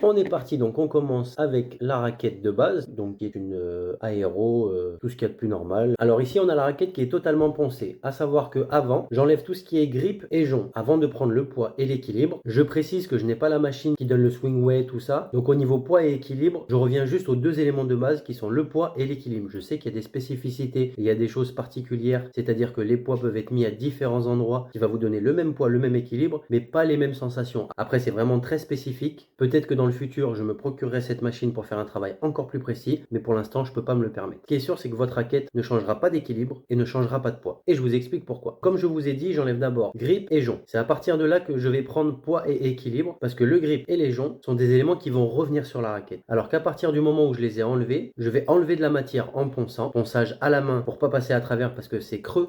On est parti, donc on commence avec la raquette de base, donc qui est une aéro, tout ce qu'il y a de plus normal. Alors ici on a la raquette qui est totalement poncée, à savoir que avant j'enlève tout ce qui est grippe et jonc, avant de prendre le poids et l'équilibre. Je précise que je n'ai pas la machine qui donne le swing weight, tout ça, donc au niveau poids et équilibre, je reviens juste aux deux éléments de base qui sont le poids et l'équilibre. Je sais qu'il y a des spécificités, il y a des choses particulières, c'est-à-dire que les poids peuvent être mis à différents endroits, qui va vous donner le même poids, le même équilibre, mais pas les mêmes sensations. Après c'est vraiment très spécifique, peut-être que dans le futur, je me procurerai cette machine pour faire un travail encore plus précis, mais pour l'instant, je peux pas me le permettre. Ce qui est sûr, c'est que votre raquette ne changera pas d'équilibre et ne changera pas de poids. Et je vous explique pourquoi. Comme je vous ai dit, j'enlève d'abord grip et jonc. C'est à partir de là que je vais prendre poids et équilibre, parce que le grip et les joncs sont des éléments qui vont revenir sur la raquette. Alors qu'à partir du moment où je les ai enlevés, je vais enlever de la matière en ponçant, ponçage à la main pour pas passer à travers parce que c'est creux.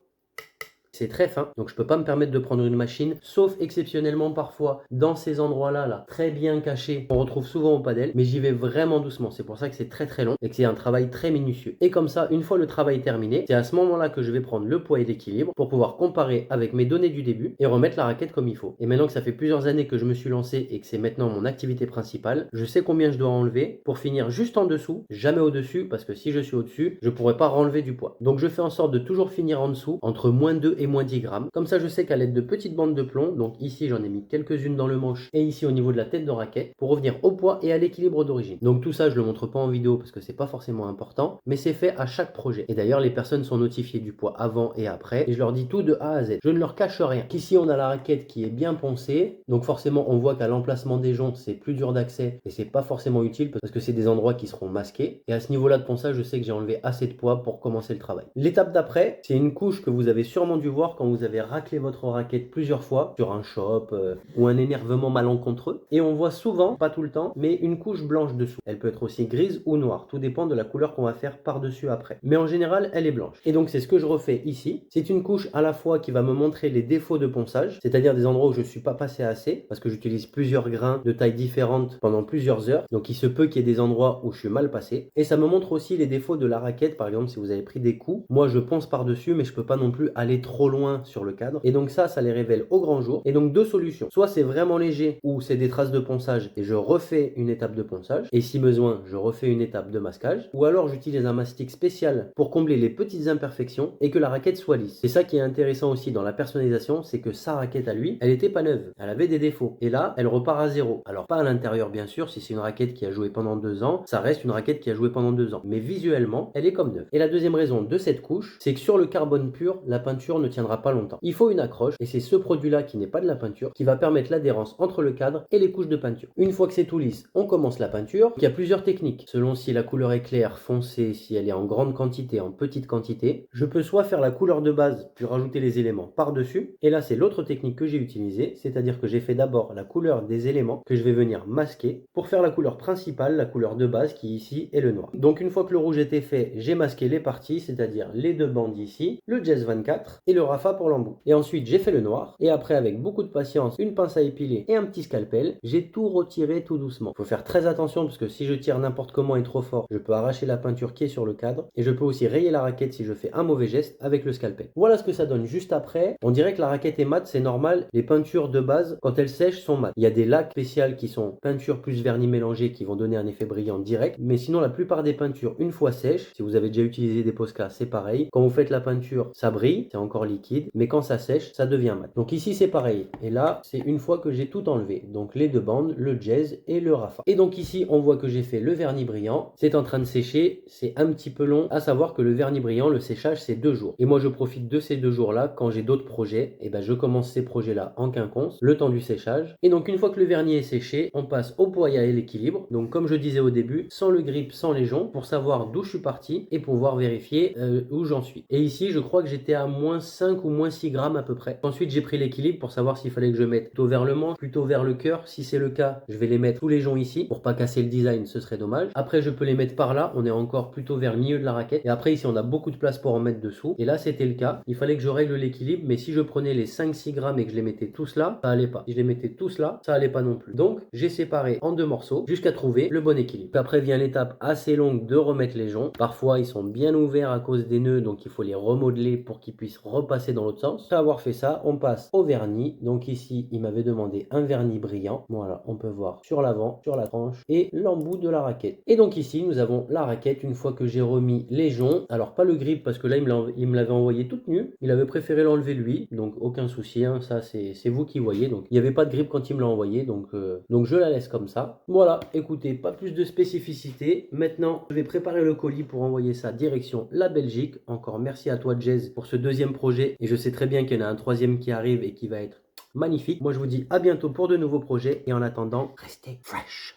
C'est très fin, donc je peux pas me permettre de prendre une machine, sauf exceptionnellement parfois dans ces endroits-là, là, très bien cachés, on retrouve souvent au padel, mais j'y vais vraiment doucement. C'est pour ça que c'est très très long et que c'est un travail très minutieux. Et comme ça, une fois le travail terminé, c'est à ce moment-là que je vais prendre le poids et l'équilibre pour pouvoir comparer avec mes données du début et remettre la raquette comme il faut. Et maintenant que ça fait plusieurs années que je me suis lancé et que c'est maintenant mon activité principale, je sais combien je dois enlever pour finir juste en dessous, jamais au-dessus, parce que si je suis au-dessus, je pourrais pas renlever du poids. Donc je fais en sorte de toujours finir en dessous, entre -2 et -10 grammes. Comme ça, je sais qu'à l'aide de petites bandes de plomb, donc ici j'en ai mis quelques-unes dans le manche et ici au niveau de la tête de raquette, pour revenir au poids et à l'équilibre d'origine. Donc tout ça, je le montre pas en vidéo parce que c'est pas forcément important, mais c'est fait à chaque projet. Et d'ailleurs, les personnes sont notifiées du poids avant et après, et je leur dis tout de A à Z. Je ne leur cache rien. Ici, on a la raquette qui est bien poncée, donc forcément, on voit qu'à l'emplacement des joncs, c'est plus dur d'accès et c'est pas forcément utile parce que c'est des endroits qui seront masqués. Et à ce niveau-là de ponçage, je sais que j'ai enlevé assez de poids pour commencer le travail. L'étape d'après, c'est une couche que vous avez sûrement dû voir quand vous avez raclé votre raquette plusieurs fois sur un shop ou un énervement malencontreux. Et on voit souvent, pas tout le temps, mais une couche blanche dessous. Elle peut être aussi grise ou noire, tout dépend de la couleur qu'on va faire par-dessus après. Mais en général, elle est blanche. Et donc c'est ce que je refais ici. C'est une couche à la fois qui va me montrer les défauts de ponçage, c'est-à-dire des endroits où je ne suis pas passé assez, parce que j'utilise plusieurs grains de tailles différentes pendant plusieurs heures. Donc il se peut qu'il y ait des endroits où je suis mal passé. Et ça me montre aussi les défauts de la raquette, par exemple si vous avez pris des coups. Moi je ponce par-dessus, mais je peux pas non plus aller trop loin sur le cadre. Et donc ça les révèle au grand jour. Et donc deux solutions. Soit c'est vraiment léger ou c'est des traces de ponçage et je refais une étape de ponçage. Et si besoin, je refais une étape de masquage. Ou alors j'utilise un mastic spécial pour combler les petites imperfections et que la raquette soit lisse. C'est ça qui est intéressant aussi dans la personnalisation, c'est que sa raquette à lui, elle était pas neuve. Elle avait des défauts. Et là, elle repart à zéro. Alors pas à l'intérieur bien sûr, si c'est une raquette qui a joué pendant 2 ans, ça reste une raquette qui a joué pendant 2 ans. Mais visuellement, elle est comme neuve. Et la deuxième raison de cette couche, c'est que sur le carbone pur, la peinture ne tiendra pas longtemps. Il faut une accroche et c'est ce produit-là qui n'est pas de la peinture qui va permettre l'adhérence entre le cadre et les couches de peinture. Une fois que c'est tout lisse, on commence la peinture. Il y a plusieurs techniques selon si la couleur est claire, foncée, si elle est en grande quantité, en petite quantité. Je peux soit faire la couleur de base puis rajouter les éléments par-dessus. Et là, c'est l'autre technique que j'ai utilisée, c'est-à-dire que j'ai fait d'abord la couleur des éléments que je vais venir masquer pour faire la couleur principale, la couleur de base qui ici est le noir. Donc une fois que le rouge était fait, j'ai masqué les parties, c'est-à-dire les deux bandes ici, le Jazz 24 et le Rapha pour l'embout. Et ensuite, j'ai fait le noir et après, avec beaucoup de patience, une pince à épiler et un petit scalpel, j'ai tout retiré tout doucement. Il faut faire très attention parce que si je tire n'importe comment et trop fort, je peux arracher la peinture qui est sur le cadre et je peux aussi rayer la raquette si je fais un mauvais geste avec le scalpel. Voilà ce que ça donne juste après. On dirait que la raquette est mate, c'est normal. Les peintures de base, quand elles sèchent, sont mates. Il y a des lacs spéciaux qui sont peinture plus vernis mélangé qui vont donner un effet brillant direct. Mais sinon, la plupart des peintures, une fois sèches, si vous avez déjà utilisé des Posca, c'est pareil. Quand vous faites la peinture, ça brille, c'est encore liquide. Mais quand ça sèche, ça devient mat. Donc ici, c'est pareil. Et là, c'est une fois que j'ai tout enlevé. Donc les deux bandes, le Jazz et le Rapha. Et donc ici, on voit que j'ai fait le vernis brillant. C'est en train de sécher. C'est un petit peu long. À savoir que le vernis brillant, le séchage, c'est 2 jours. Et moi, je profite de ces 2 jours-là quand j'ai d'autres projets. Et ben, je commence ces projets-là en quinconce, le temps du séchage. Et donc, une fois que le vernis est séché, on passe au poids et à l'équilibre. Donc, comme je disais au début, sans le grip, sans les joncs, pour savoir d'où je suis parti et pouvoir vérifier où j'en suis. Et ici, je crois que j'étais à -5 ou -6 grammes à peu près. Ensuite, j'ai pris l'équilibre pour savoir s'il fallait que je mette plutôt vers le manche, plutôt vers le cœur. Si c'est le cas, je vais les mettre tous les joncs ici pour pas casser le design, ce serait dommage. Après, je peux les mettre par là. On est encore plutôt vers le milieu de la raquette. Et après, ici, on a beaucoup de place pour en mettre dessous. Et là, c'était le cas. Il fallait que je règle l'équilibre, mais si je prenais les 5-6 grammes et que je les mettais tous là, ça allait pas. Si je les mettais tous là, ça allait pas non plus. Donc, j'ai séparé en 2 morceaux jusqu'à trouver le bon équilibre. Puis après vient l'étape assez longue de remettre les joncs. Parfois, ils sont bien ouverts à cause des nœuds, donc il faut les remodeler pour qu'ils puissent repartir repasser dans l'autre sens. Après avoir fait ça, on passe au vernis. Donc ici, il m'avait demandé un vernis brillant. Voilà, on peut voir sur l'avant, sur la tranche et l'embout de la raquette. Et donc ici, nous avons la raquette une fois que j'ai remis les joncs. Alors pas le grip parce que là, il me l'avait envoyé toute nue. Il avait préféré l'enlever lui, donc aucun souci, hein, ça c'est vous qui voyez. Donc il n'y avait pas de grip quand il me l'a envoyé, donc je la laisse comme ça. Voilà, écoutez, pas plus de spécificité. Maintenant, je vais préparer le colis pour envoyer ça direction la Belgique. Encore merci à toi Jez pour ce deuxième projet et je sais très bien qu'il y en a un troisième qui arrive et qui va être magnifique. Moi je vous dis à bientôt pour de nouveaux projets et en attendant, restez fresh.